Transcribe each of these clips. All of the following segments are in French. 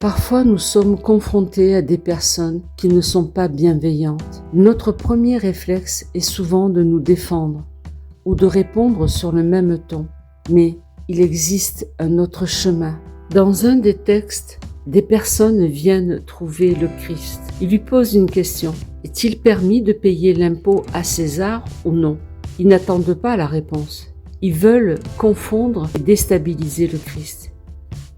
Parfois, nous sommes confrontés à des personnes qui ne sont pas bienveillantes. Notre premier réflexe est souvent de nous défendre ou de répondre sur le même ton. Mais il existe un autre chemin. Dans un des textes, des personnes viennent trouver le Christ. Ils lui posent une question. Est-il permis de payer l'impôt à César ou non? Ils n'attendent pas la réponse. Ils veulent confondre et déstabiliser le Christ.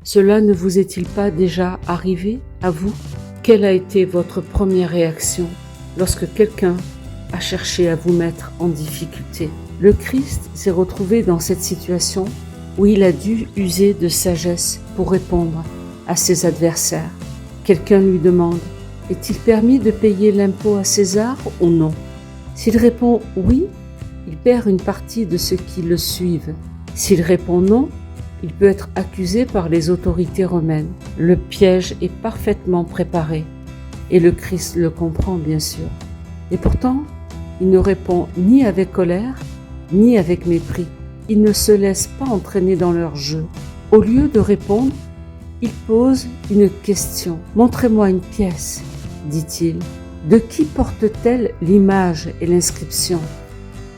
Cela ne vous est-il pas déjà arrivé à vous? Quelle a été votre première réaction lorsque quelqu'un a cherché à vous mettre en difficulté? Le Christ s'est retrouvé dans cette situation où il a dû user de sagesse pour répondre à ses adversaires. Quelqu'un lui demande « Est-il permis de payer l'impôt à César ou non ?» S'il répond « oui », il perd une partie de ceux qui le suivent. S'il répond « non », il peut être accusé par les autorités romaines. Le piège est parfaitement préparé et le Christ le comprend bien sûr. Et pourtant, il ne répond ni avec colère, ni avec mépris. Il ne se laisse pas entraîner dans leur jeu. Au lieu de répondre, il pose une question. « Montrez-moi une pièce », dit-il. De qui porte-t-elle l'image et l'inscription?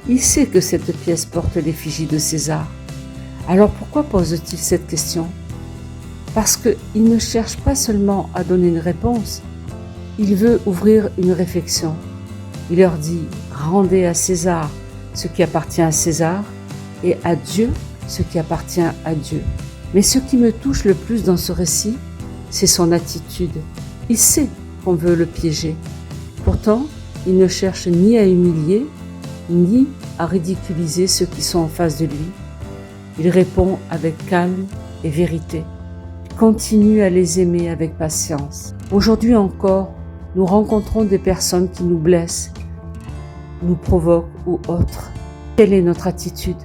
Il sait que cette pièce porte l'effigie de César. Alors pourquoi pose-t-il cette question? Parce qu'il ne cherche pas seulement à donner une réponse, il veut ouvrir une réflexion. Il leur dit « Rendez à César ce qui appartient à César et à Dieu ce qui appartient à Dieu. » Mais ce qui me touche le plus dans ce récit, c'est son attitude. Il sait qu'on veut le piéger. Pourtant, il ne cherche ni à humilier, ni à ridiculiser ceux qui sont en face de lui. Il répond avec calme et vérité. Il continue à les aimer avec patience. Aujourd'hui encore, nous rencontrons des personnes qui nous blessent, nous provoquent ou autres. Quelle est notre attitude?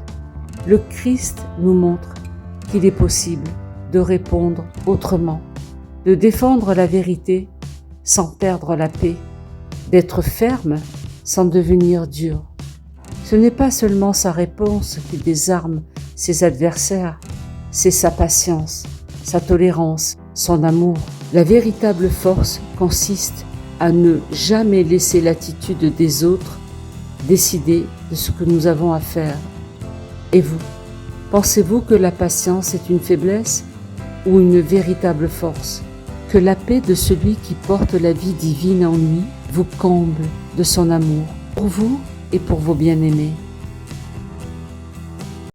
Le Christ nous montre qu'il est possible de répondre autrement, de défendre la vérité sans perdre la paix, d'être ferme sans devenir dur. Ce n'est pas seulement sa réponse qui désarme ses adversaires, c'est sa patience, sa tolérance, son amour. La véritable force consiste à ne jamais laisser l'attitude des autres décider de ce que nous avons à faire. Et vous, pensez-vous que la patience est une faiblesse ou une véritable force? Que la paix de celui qui porte la vie divine en lui vous comble de son amour pour vous et pour vos bien-aimés.